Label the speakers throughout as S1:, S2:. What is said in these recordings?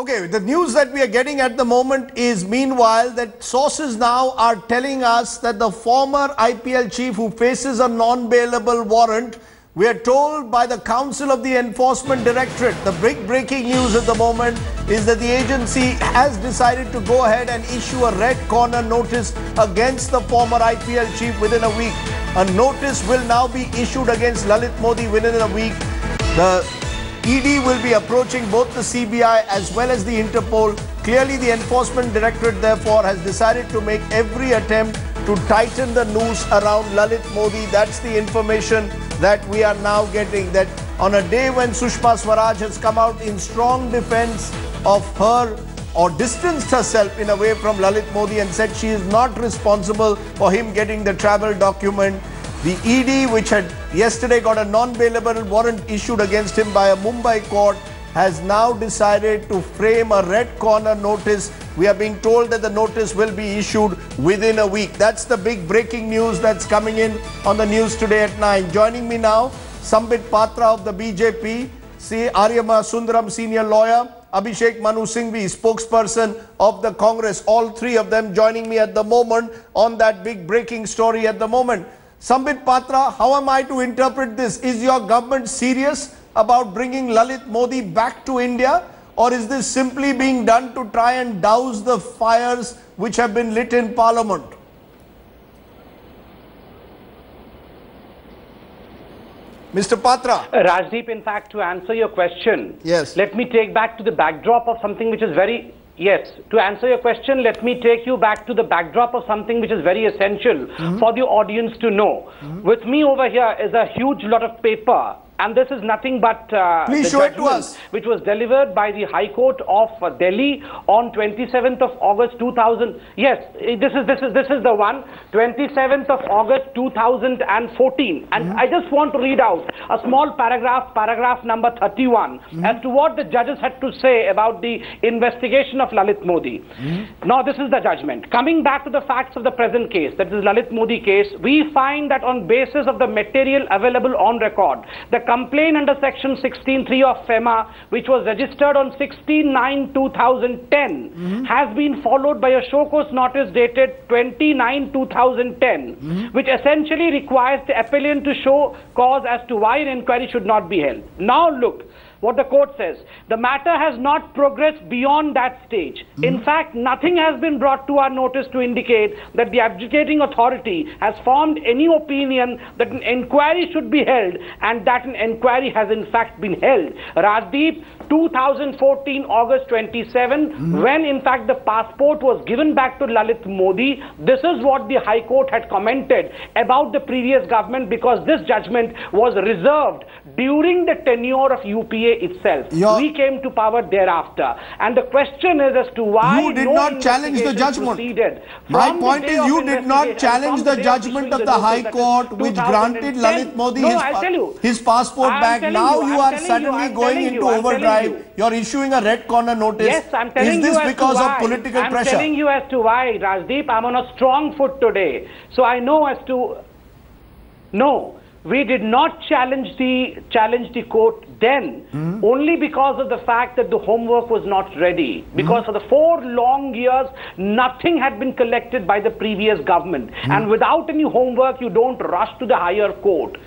S1: Okay, the news that we are getting at the moment is, meanwhile, that sources now are telling us that the former IPL chief who faces a non-bailable warrant, we are told by the Council of the Enforcement Directorate, the big breaking news at the moment is that the agency has decided to go ahead and issue a red corner notice against the former IPL chief within a week. A notice will now be issued against Lalit Modi within a week. The ED will be approaching both the CBI as well as the Interpol. Clearly, the Enforcement Directorate, therefore, has decided to make every attempt to tighten the noose around Lalit Modi. That's the information that we are now getting, that on a day when Sushma Swaraj has come out in strong defense of her, or distanced herself in a way from Lalit Modi and said she is not responsible for him getting the travel document, the ED, which had yesterday got a non-bailable warrant issued against him by a Mumbai court, has now decided to frame a red corner notice. We are being told that the notice will be issued within a week. That's the big breaking news that's coming in on the news today at 9. Joining me now, Sambit Patra of the BJP, Aryama Sundaram, senior lawyer, Abhishek Manu Singhvi, spokesperson of the Congress. All three of them joining me at the moment on that big breaking story at the moment. Sambit Patra, how am I to interpret this? Is your government serious about bringing Lalit Modi back to India? Or is this simply being done to try and douse the fires which have been lit in Parliament? Mr. Patra.
S2: Rajdeep, in fact, to answer your question,
S1: yes,
S2: let me take back to the backdrop of something which is very... Yes, to answer your question, let me take you back to the backdrop of something which is very essential for the audience to know. With me over here is a huge lot of paper. And this is nothing but
S1: Please show it to us,
S2: which was delivered by the High Court of Delhi on 27th of August 2000. Yes, this is the one, 27th of August 2014. And I just want to read out a small paragraph number 31, as to what the judges had to say about the investigation of Lalit Modi. Now, this is the judgment. Coming back to the facts of the present case, that is Lalit Modi case, we find that on basis of the material available on record, the complaint under section 16(3) of FEMA, which was registered on 16/9/2010, has been followed by a show cause notice dated 20/9/2010, which essentially requires the appellant to show cause as to why an inquiry should not be held. Now look what the court says. The matter has not progressed beyond that stage. In fact, nothing has been brought to our notice to indicate that the adjudicating authority has formed any opinion that an inquiry should be held, and that an inquiry has in fact been held. Rajdeep, 2014, August 27, when in fact the passport was given back to Lalit Modi, this is what the High Court had commented about the previous government, because this judgment was reserved during the tenure of UPA itself. We came to power thereafter. And the question is as to why
S1: you did not challenge the judgment. My point is, you did not challenge the judgment of the High Court which granted Lalit Modi his passport back. Now you are suddenly going into overdrive. You're issuing a red corner notice.
S2: Yes, I'm telling you. Is this
S1: because of political pressure?
S2: I'm telling you as to why, Rajdeep. I'm on a strong foot today. So I know as to... No. We did not challenge the court then, only because of the fact that the homework was not ready. Because for the 4 long years, nothing had been collected by the previous government. And without any homework, you don't rush to the higher court.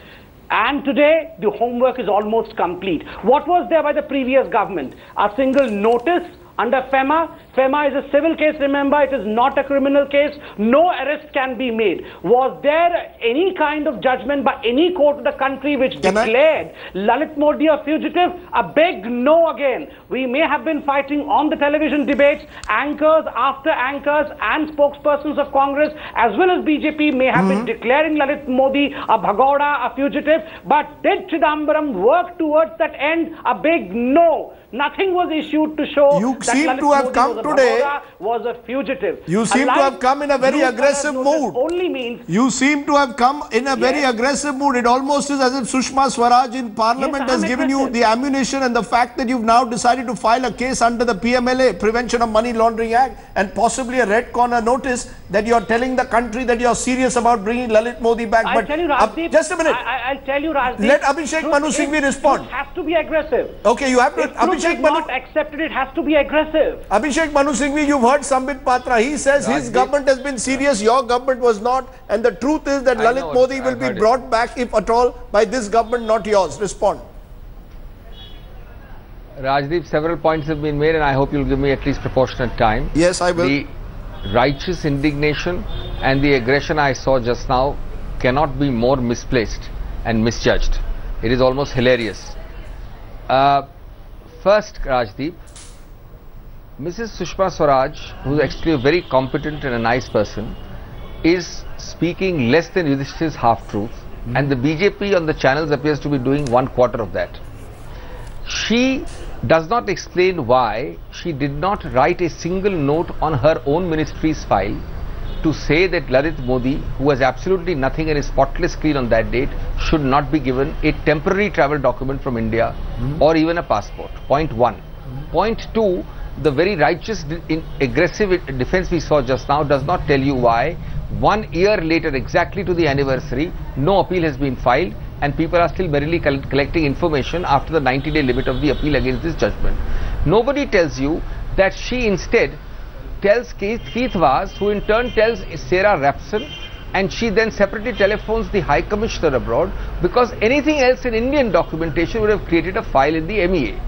S2: And today, the homework is almost complete. What was there by the previous government? A single notice under FEMA. FEMA is a civil case, remember, it is not a criminal case. No arrest can be made. Was there any kind of judgment by any court of the country which declared Lalit Modi a fugitive? A big no again. We may have been fighting on the television debates, anchors after anchors and spokespersons of Congress as well as BJP may have been declaring Lalit Modi a bhagoda, a fugitive. But did Chidambaram work towards that end? A big no. Nothing was issued to show that Lalit Modi was a fugitive.
S1: You seem to have come in a very aggressive mood.
S2: Only means
S1: you seem to have come in a very aggressive mood. It almost is as if Sushma Swaraj in Parliament has given you the ammunition, and the fact that you've now decided to file a case under the PMLA, Prevention of Money Laundering Act, and possibly a red corner notice that you're telling the country that you're serious about bringing Lalit Modi back.
S2: I'll tell you, Rajdeep,
S1: just a minute.
S2: I'll tell you, Rajdeep.
S1: Let Abhishek Manu Singhvi respond.
S2: Truth has to be aggressive.
S1: Okay, you have to. Abhishek Abhishek
S2: is not accepted, it has to be aggressive.
S1: Abhishek Manu Singhvi, you've heard Sambit Patra. He says his government has been serious, your government was not. And the truth is that Lalit Modi will be brought back, if at all, by this government, not yours. Respond.
S3: Rajdeep, several points have been made and I hope you'll give me at least proportionate time.
S1: Yes, I will.
S3: The righteous indignation and the aggression I saw just now cannot be more misplaced and misjudged. It is almost hilarious. First, Rajdeep, Mrs. Sushma Swaraj, who is actually a very competent and a nice person, is speaking less than Yudhishthir's half-truth, and the BJP on the channels appears to be doing 1/4 of that. She does not explain why she did not write a single note on her own ministry's file to say that Lalit Modi, who has absolutely nothing and is spotless clean on that date, should not be given a temporary travel document from India or even a passport. Point one. Point two, the very righteous aggressive defense we saw just now does not tell you why 1 year later, exactly to the anniversary, no appeal has been filed and people are still merely collecting information after the 90-day limit of the appeal against this judgment. Nobody tells you that she instead tells Keith Vaz, who in turn tells Sarah Rapson, and she then separately telephones the High Commissioner abroad, because anything else in Indian documentation would have created a file in the MEA.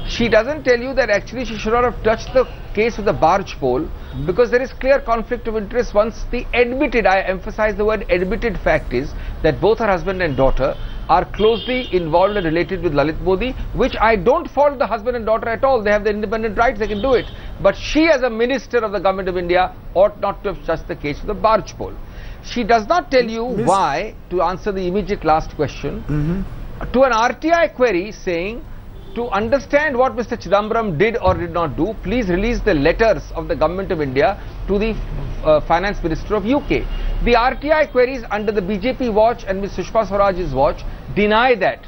S3: She doesn't tell you that actually she should not have touched the case with the barge pole, because there is clear conflict of interest once the admitted, I emphasize the word admitted, fact is that both her husband and daughter are closely involved and related with Lalit Modi, which I don't fault the husband and daughter at all. They have the independent rights, they can do it. But she, as a minister of the government of India, ought not to have touched the case with the barge pole. She does not tell you why, to answer the immediate last question, to an RTI query saying, to understand what Mr. Chidambaram did or did not do, please release the letters of the government of India to the finance minister of UK. The RTI queries under the BJP watch and Ms. Sushma Swaraj's watch deny that,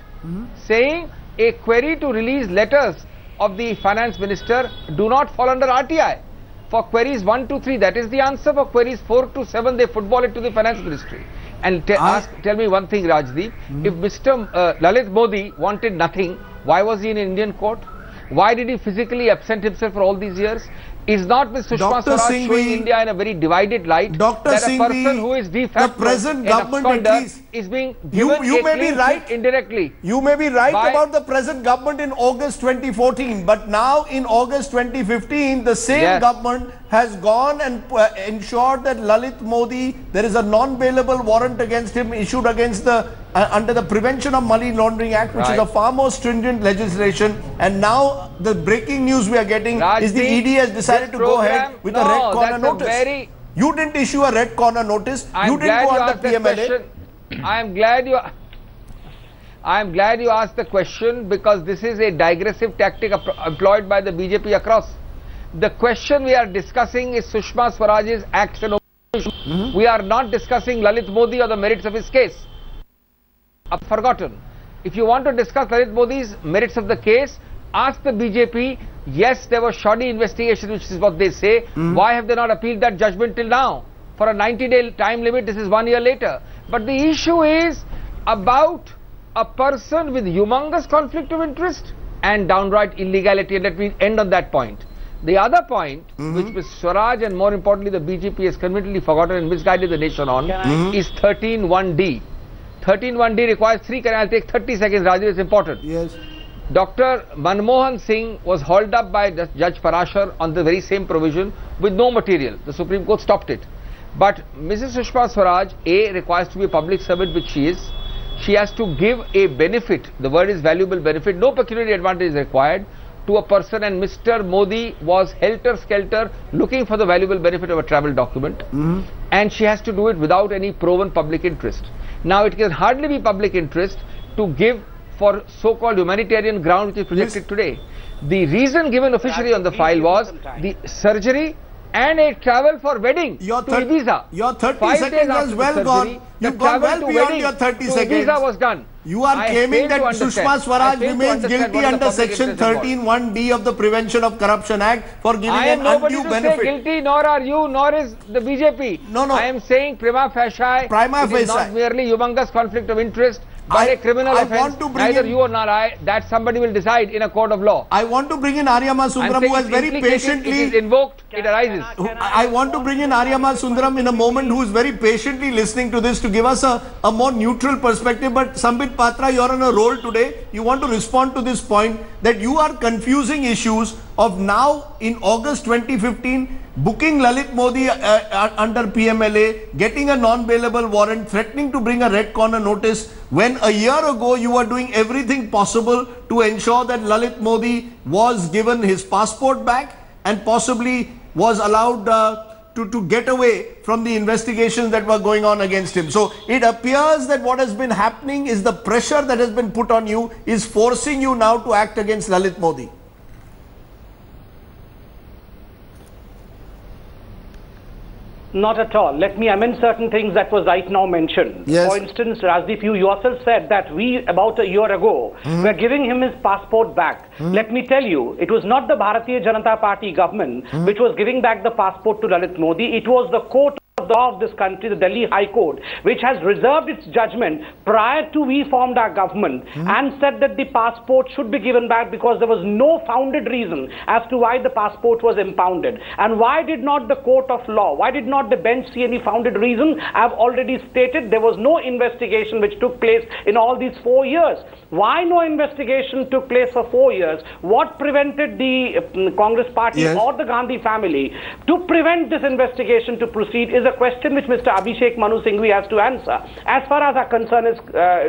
S3: saying a query to release letters of the finance minister do not fall under RTI. For queries 1 to 3, that is the answer. For queries 4 to 7, they football it to the finance ministry. And tell me one thing, Rajdeep, if Mr. Lalit Modi wanted nothing, why was he in an Indian court? Why did he physically absent himself for all these years? Is not Ms. Sushma Swaraj showing India in a very divided light that a person who is de facto
S1: the present government
S3: is being given
S1: you may be right
S3: indirectly?
S1: You may be right about the present government in August 2014, but now in August 2015, the same government has gone and ensured that Lalit Modi, there is a non-bailable warrant against him issued against the under the Prevention of Money Laundering Act, which is a far more stringent legislation. And now the breaking news we are getting is the ED has decided to go ahead with a red corner notice. You didn't issue a red corner notice. You didn't go under PMLA.
S3: I am glad you asked the question, because this is a digressive tactic employed by the BJP across. The question we are discussing is Sushma Swaraj's acts and omissions. We are not discussing Lalit Modi or the merits of his case. Forgotten. If you want to discuss Lalit Modi's merits of the case, ask the BJP. Yes, there was shoddy investigation, which is what they say. Why have they not appealed that judgment till now? For a 90-day time limit, this is 1 year later. But the issue is about a person with humongous conflict of interest and downright illegality. And let me end on that point. The other point, which Ms. Swaraj and more importantly the BJP has conveniently forgotten and misguided the nation on, is 13(1)(d). 13(1)(d) requires 3. I'll take 30 seconds, Raju, it's important.
S1: Yes.
S3: Dr. Manmohan Singh was hauled up by Judge Parashar on the very same provision with no material. The Supreme Court stopped it. But Mrs. Sushma Swaraj, A, requires to be a public servant, which she is. She has to give a benefit, the word is valuable benefit, no pecuniary advantage is required, to a person, and Mr. Modi was helter-skelter looking for the valuable benefit of a travel document, and she has to do it without any proven public interest. Now, it can hardly be public interest to give for so-called humanitarian ground which is projected today. The reason given officially on the file was the surgery and a travel for wedding to Ibiza.
S1: Your 30 seconds was well gone. You've gone well beyond your 30 seconds.
S3: Ibiza was done.
S1: You are claiming that Sushma Swaraj remains guilty under section 13(1)(d) of the Prevention of Corruption Act for giving an undue benefit.
S3: I am nobody to say guilty, nor are you, nor is the BJP.
S1: No.
S3: I am saying prima facie, it is not merely humongous conflict of interest. by a criminal
S1: I
S3: offence,
S1: want to bring
S3: neither
S1: in,
S3: you or not I, that somebody will decide in a court of law.
S1: I want to bring in Aryama Sundaram, who has very patiently...
S3: It is invoked, it arises.
S1: I want to bring in Aryama Sundaram in a moment, who is very patiently listening to this to give us a more neutral perspective. But Sambit Patra, you are on a roll today. You want to respond to this point that you are confusing issues of now in August 2015, booking Lalit Modi under PMLA, getting a non-bailable warrant, threatening to bring a red corner notice, when a year ago you were doing everything possible to ensure that Lalit Modi was given his passport back and possibly was allowed to get away from the investigations that were going on against him. So it appears that what has been happening is the pressure that has been put on you is forcing you now to act against Lalit Modi.
S2: Not at all. Let me amend certain things that was right now mentioned.
S1: Yes.
S2: For instance, Rajdeep, you yourself said that we, about a year ago, were giving him his passport back. Let me tell you, it was not the Bharatiya Janata Party government which was giving back the passport to Lalit Modi. It was the court of this country, the Delhi High Court, which has reserved its judgment prior to we formed our government and said that the passport should be given back because there was no founded reason as to why the passport was impounded. And why did not the court of law, why did not the bench see any founded reason? I have already stated there was no investigation which took place in all these 4 years. Why no investigation took place for 4 years? What prevented the Congress party or the Gandhi family to prevent this investigation to proceed is a question which Mr. Abhishek Manu Singhvi has to answer. As far as our concern is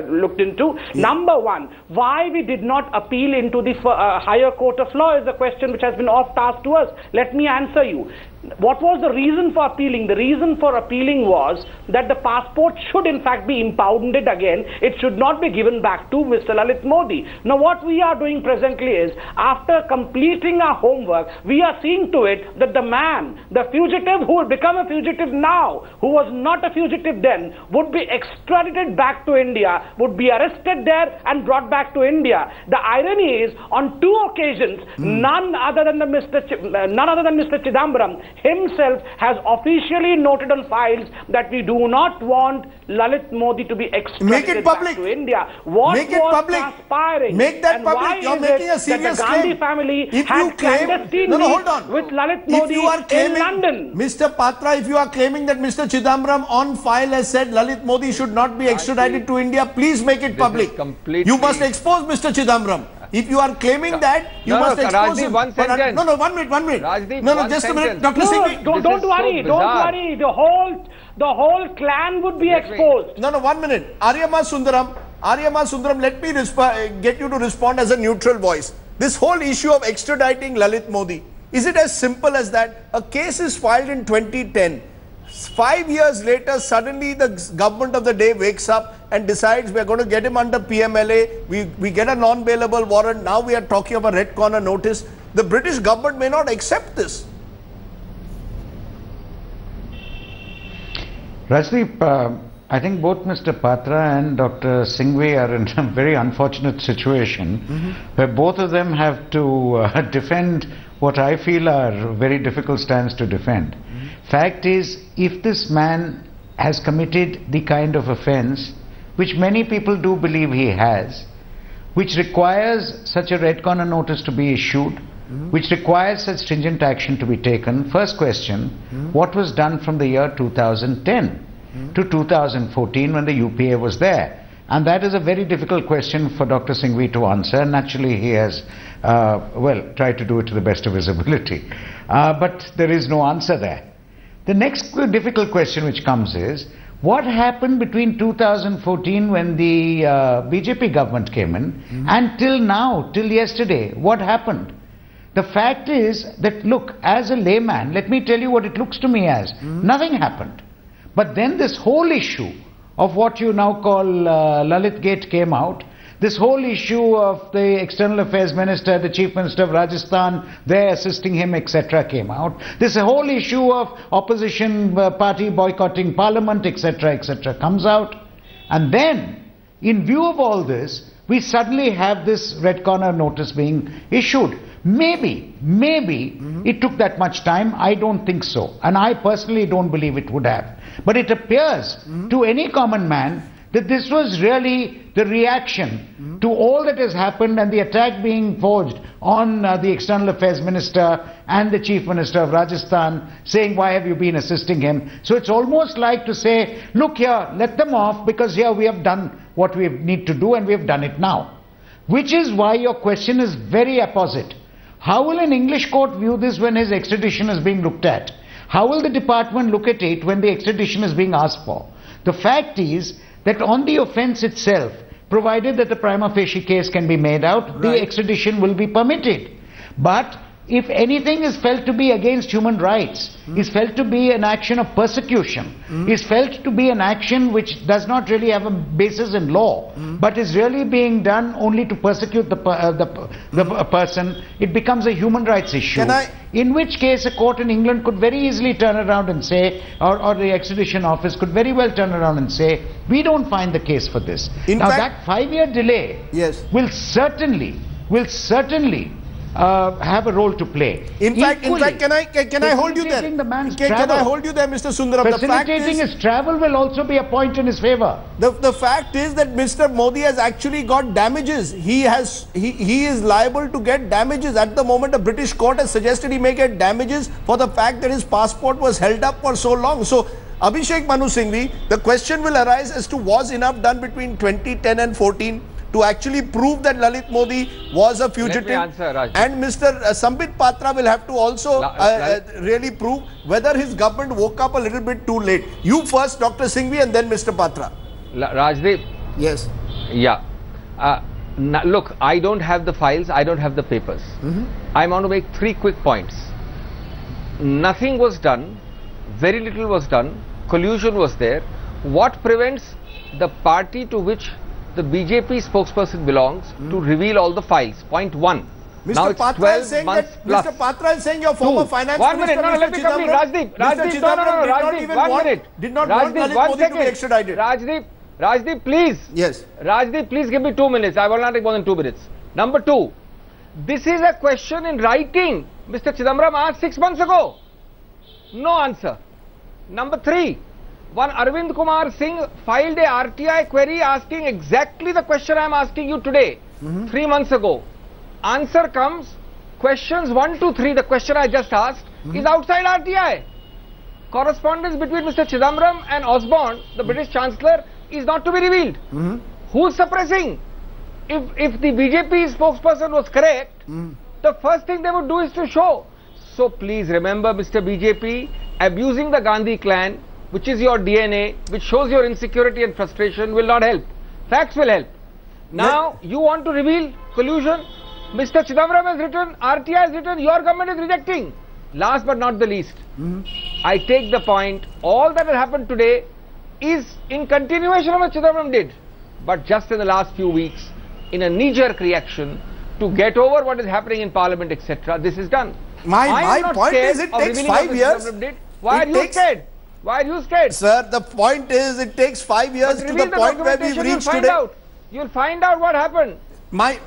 S2: looked into, number one, why we did not appeal into the higher court of law is a question which has been oft asked to us. Let me answer you. What was the reason for appealing? The reason for appealing was that the passport should in fact be impounded again. It should not be given back to Mr. Lalit Modi. Now what we are doing presently is, after completing our homework, we are seeing to it that the man, the fugitive who will become a fugitive now, who was not a fugitive then, would be extradited back to India, would be arrested there and brought back to India. The irony is, on 2 occasions, none other than Mr. Chidambaram himself has officially noted on files that we do not want Lalit Modi to be extradited back to India. What was transpiring?
S1: Make that public. You're making a serious
S2: claim. The Gandhi
S1: claim.
S2: family
S1: If
S2: had
S1: you claim,
S2: clandestine
S1: hold on.
S2: with Lalit Modi in London.
S1: Mr. Patra, if you are claiming that Mr. Chidambaram on file has said Lalit Modi should not be extradited to India, please make it public. You must expose Mr. Chidambaram. If you are claiming that, you must expose him.
S3: One sentence.
S1: No, 1 minute, 1 minute.
S3: Rajdeep,
S1: Just a minute. Dr.
S2: No,
S1: Singhvi.
S2: don't worry, don't worry. The whole clan would be exposed.
S1: No, 1 minute. Aryama Sundaram, let me get you to respond as a neutral voice. This whole issue of extraditing Lalit Modi, is it as simple as that? A case is filed in 2010. 5 years later, suddenly the government of the day wakes up and decides we are going to get him under PMLA. We get a non-bailable warrant. Now we are talking of a red corner notice. The British government may not accept this.
S4: Rajdeep, I think both Mr. Patra and Dr. Singhvi are in a very unfortunate situation where both of them have to defend what I feel are very difficult stands to defend. Fact is, if this man has committed the kind of offence which many people do believe he has, which requires such a red corner notice to be issued, which requires such stringent action to be taken, first question, what was done from the year 2010 to 2014 when the UPA was there? And that is a very difficult question for Dr. Singhvi to answer. Naturally, he has, tried to do it to the best of his ability. But there is no answer there. The next difficult question which comes is, what happened between 2014 when the BJP government came in and till now, till yesterday, what happened? The fact is that, look, as a layman, let me tell you what it looks to me as. Nothing happened. But then this whole issue of what you now call Lalit Gate came out. This whole issue of the External Affairs Minister, the Chief Minister of Rajasthan, there assisting him, etc. came out. This whole issue of opposition party boycotting parliament, etc., comes out. And then, in view of all this, we suddenly have this red corner notice being issued. Maybe it took that much time. I don't think so. And I personally don't believe it would have. But it appears to any common man that this was really the reaction to all that has happened and the attack being forged on the External Affairs Minister and the Chief Minister of Rajasthan, saying, why have you been assisting him? So it's almost like to say, look here, let them off, because here we have done what we need to do and we have done it now. Which is why your question is very apposite. How will an English court view this when his extradition is being looked at? How will the department look at it when the extradition is being asked for? The fact is that on the offence itself, provided that the prima facie case can be made out, the extradition will be permitted. But if anything is felt to be against human rights, is felt to be an action of persecution, is felt to be an action which does not really have a basis in law, but is really being done only to persecute the person, it becomes a human rights issue. In which case a court in England could very easily turn around and say, or the extradition office could very well turn around and say, we don't find the case for this. Now that 5-year delay will certainly have a role to play.
S1: In fact, can I hold you there? Can I hold you there, Mr. Sundaram?
S4: Facilitating his travel will also be a point in his favor.
S1: The fact is that Mr. Modi has actually got damages. He is liable to get damages. At the moment, a British court has suggested he may get damages for the fact that his passport was held up for so long. So, Abhishek Manu Singhvi, the question will arise as to was enough done between 2010 and 14 to actually prove that Lalit Modi was a fugitive.
S3: Let me answer, Rajdeep.
S1: And Mr. Sambit Patra will have to also really prove whether his government woke up a little bit too late. You first, Dr. Singhvi, and then Mr. Patra.
S3: Rajdeep.
S1: Yes.
S3: Yeah. Look, I don't have the files, I don't have the papers. I want to make 3 quick points. Nothing was done, very little was done, collusion was there. What prevents the party to which the BJP spokesperson belongs to reveal all the files? Point 1. Now it's 12 months plus.
S1: Mr. Patra is saying your former finance minister,
S3: let me complete. Rajdeep,
S1: did not want Lalit Modi to be extradited.
S3: Rajdeep, please.
S1: Yes.
S3: Rajdeep, please give me 2 minutes. I will not take more than 2 minutes. Number 2, this is a question in writing. Mr. Chidambaram asked 6 months ago. No answer. Number 3, one Arvind Kumar Singh filed a RTI query asking exactly the question I am asking you today, 3 months ago. Answer comes, questions 1 to 3, the question I just asked, is outside RTI. Correspondence between Mr. Chidambaram and Osborne, the British Chancellor, is not to be revealed. Who is suppressing? If the BJP spokesperson was correct, the first thing they would do is to show. So please remember, Mr. BJP, abusing the Gandhi clan, which is your DNA, which shows your insecurity and frustration, will not help. Facts will help. Now, you want to reveal collusion? Mr. Chidambaram has written, RTI has written, your government is rejecting. Last but not the least, I take the point, all that has happened today is in continuation of what Chidambaram did. But just in the last few weeks, in a knee-jerk reaction, to get over what is happening in Parliament, etc., this is done.
S1: My point is it takes 5 years.
S3: Why are you scared? Why are you scared?
S1: Sir, the point is it takes 5 years to the point where we've reached today.
S3: You'll find out what happened. My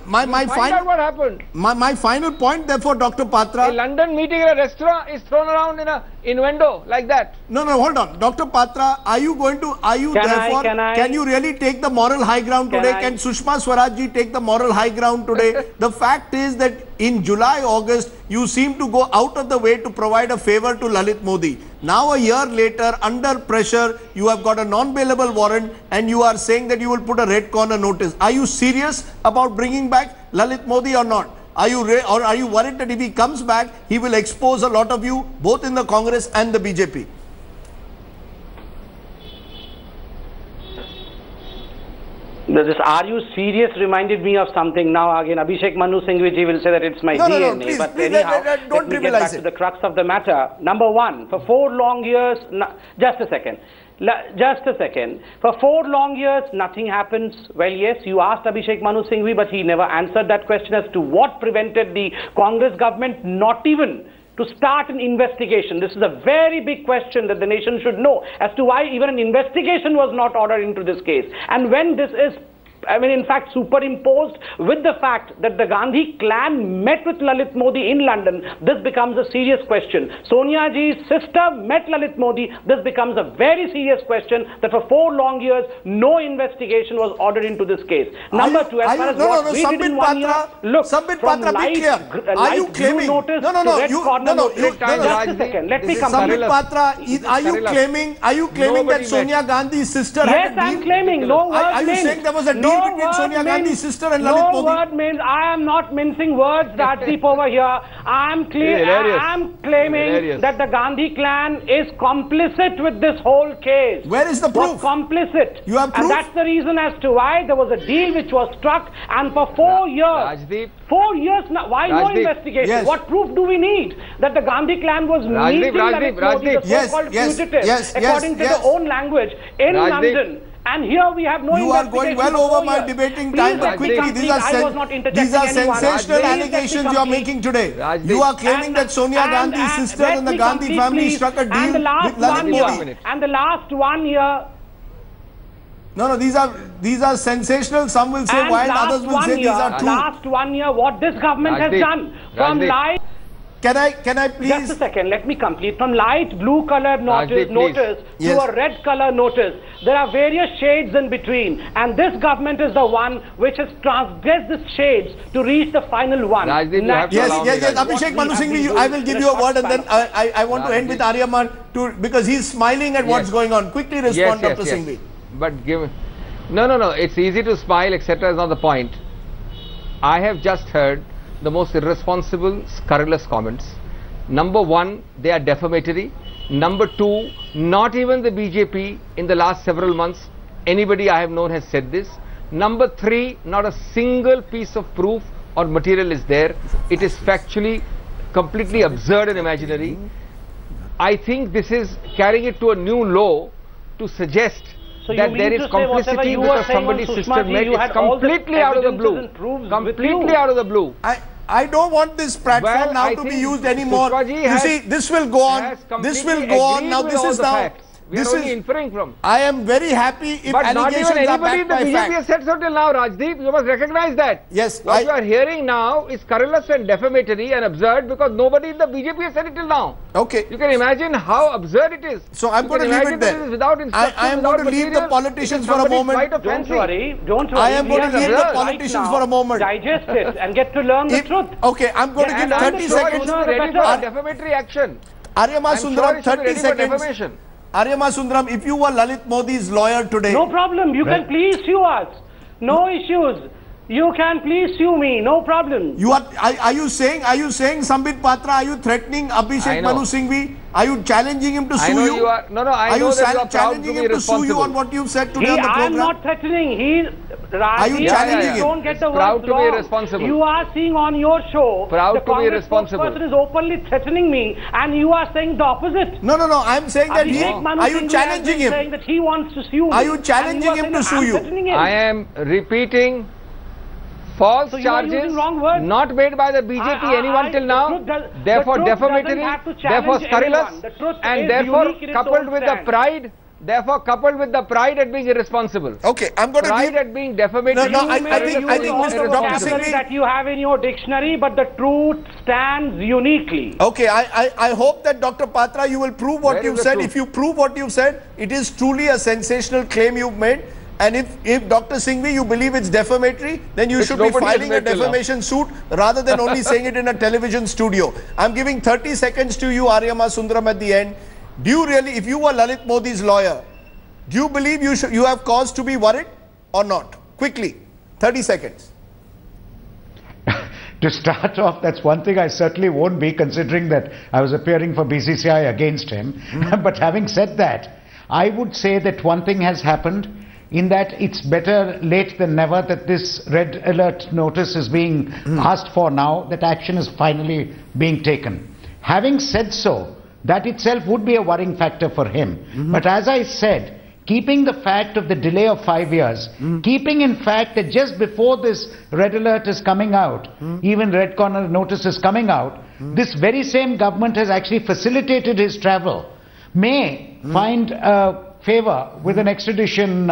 S1: final point, therefore, Dr. Patra.
S3: A London meeting in a restaurant is thrown around in a innuendo like that.
S1: No, hold on. Dr. Patra, can you really take the moral high ground today? Can Sushma Swaraj ji take the moral high ground today? The fact is that in July, August, you seem to go out of the way to provide a favor to Lalit Modi. Now, a year later, under pressure, you have got a non-bailable warrant and you are saying that you will put a red corner notice. Are you serious about bringing back Lalit Modi or not? Are you worried that if he comes back, he will expose a lot of you, both in the Congress and the BJP?
S2: This "are you serious" reminded me of something. Now again, Abhishek Manu Singhvi ji will say that it's my DNA.
S1: No, please,
S2: but
S1: please,
S2: anyhow,
S1: don't
S2: let me get back to the crux of the matter. Number 1, for 4 long years, just a second. For 4 long years, nothing happens. Well, yes, you asked Abhishek Manu Singhvi, but he never answered that question as to what prevented the Congress government not even to start an investigation. This is a very big question that the nation should know as to why even an investigation was not ordered into this case. And when this is in fact, superimposed with the fact that the Gandhi clan met with Lalit Modi in London, this becomes a serious question. Sonia ji's sister met Lalit Modi. This becomes a very serious question that for 4 long years, no investigation was ordered into this case. Number 2, as far as what we did in 1 year, look, from light blue notice to red corner notice. Just a second, let me come back.
S1: Sambit Patra, are you claiming that Sonia Gandhi's sister had a deal?
S2: Yes, I'm claiming. No word
S1: Are you saying there was a deal between Sonia Gandhi's sister and Lalit Modi?
S2: No word means I am not mincing words, Rajdeep over here. I am claiming that the Gandhi clan is complicit with this whole case.
S1: Where is the proof?
S2: Complicit.
S1: You have proof?
S2: And that's the reason as to why there was a deal which was struck, and for 4 years.
S3: Rajdeep.
S2: 4 years now. Why no investigation?
S1: Yes.
S2: What proof do we need that the Gandhi clan was meeting Lalit Modi, the so-called fugitive, according to their own language, in London? And here we have no investigation.
S1: You are going well over my debating time, but quickly, these are sensational allegations you are making today. You are claiming that Sonia Gandhi's sister and the Gandhi family struck a deal with Lalit Modi.
S2: And the last 1 year...
S1: No, these are sensational. Some will say while others will say these are true.
S2: Last 1 year, what this government has done from light...
S1: Can I please...
S2: Just a second, let me complete. From light blue color notice to a red color notice, there are various shades in between. And this government is the one which has transgressed the shades to reach the final one.
S1: Yes. Abhishek Manu Singhvi, I will give you a word, and then I want to end with Aryaman because he's smiling at what's going on. Quickly respond, Dr. Singhvi.
S3: But give... No. It's easy to smile, etc. is not the point. I have just heard the most irresponsible, scurrilous comments. Number 1, they are defamatory. Number 2, not even the BJP in the last several months, anybody I have known has said this. Number 3, not a single piece of proof or material is there. It is factually completely absurd and imaginary. I think this is carrying it to a new low to suggest that there is complicity because somebody's sister met. It's completely out of the blue. Completely out of the blue.
S1: I don't want this platform now to be used anymore. You see, this will go on. This will go on. Now this is now...
S3: We are only inferring from.
S1: I am very happy if allegations are backed by
S3: BJP
S1: fact.
S3: has said so till now, Rajdeep. You must recognize that.
S1: Yes.
S3: What you are hearing now is scurrilous and defamatory and absurd because nobody in the BJP has said it till now.
S1: Okay.
S3: You can imagine how absurd it is.
S1: So I'm going to leave it there. I am going to leave the politicians for a moment.
S2: Don't worry.
S1: I am going to leave the politicians for a moment.
S2: Digest it and get to learn the truth.
S1: Okay, I'm going to give 30 seconds.
S3: Defamatory action.
S1: Aryama Sundaram, 30 seconds. Aryama Sundaram, if you were Lalit Modi's lawyer today...
S2: No problem. You can please sue us. No issues. You can please sue me. No problem.
S1: Are you saying, Sambit Patra, are you threatening Abhishek Manu Singhvi? Are you challenging him to sue you?
S3: You are. No, I know that you are
S1: challenging him to sue you on what you've said today on the program?
S2: I am not threatening.
S1: Are you challenging him?
S2: Don't get the
S3: proud
S2: word
S3: to
S2: wrong.
S3: be responsible.
S2: You are seeing on your show
S3: proud
S2: the
S3: to be responsible.
S2: person is openly threatening me, and you are saying the opposite.
S1: No. I'm saying that are you challenging him?
S2: Saying that he wants to sue me.
S1: Are you challenging him to sue you?
S3: I am repeating false charges not made by the BJP anyone till now. Therefore defamatory. Therefore scurrilous. And therefore coupled with the pride. Therefore, coupled with the pride at being irresponsible.
S1: Okay, I'm going to
S3: pride at being defamatory.
S1: No, I think Mr. Dr. Singhvi
S2: that you have in your dictionary, but the truth stands uniquely.
S1: Okay, I hope that Dr. Patra, you will prove what you've said. If you prove what you've said, it is truly a sensational claim you've made. And if Dr. Singhvi, you believe it's defamatory, then you should be filing a defamation suit rather than only saying it in a television studio. I'm giving 30 seconds to you, Aryama Sundaram, at the end. Do you really, if you were Lalit Modi's lawyer, do you believe you have cause to be worried or not? Quickly, 30 seconds.
S4: To start off, that's one thing I certainly won't be, considering that I was appearing for BCCI against him. But having said that, I would say that one thing has happened, in that it's better late than never that this red alert notice is being asked for now, that action is finally being taken. Having said so, that itself would be a worrying factor for him. But as I said, keeping the fact of the delay of 5 years, keeping in fact that just before this red alert is coming out, even red corner notice is coming out, this very same government has actually facilitated his travel, may find favor with an extradition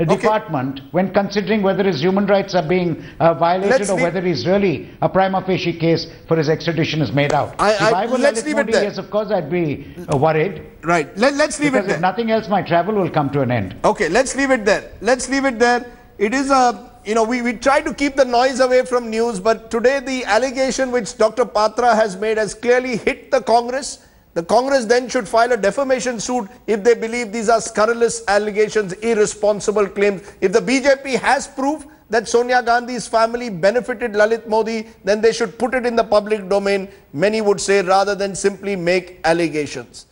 S4: department when considering whether his human rights are being violated or whether he's really a prima facie case for his extradition is made out. If I were Lalit Modi, yes, of course I'd be worried.
S1: Right. Let's leave it there.
S4: Because if nothing else, my travel will come to an end.
S1: Okay, let's leave it there. Let's leave it there. It is a, we try to keep the noise away from news, but today the allegation which Dr. Patra has made has clearly hit the Congress. The Congress then should file a defamation suit if they believe these are scurrilous allegations, irresponsible claims. If the BJP has proof that Sonia Gandhi's family benefited Lalit Modi, then they should put it in the public domain, many would say, rather than simply make allegations.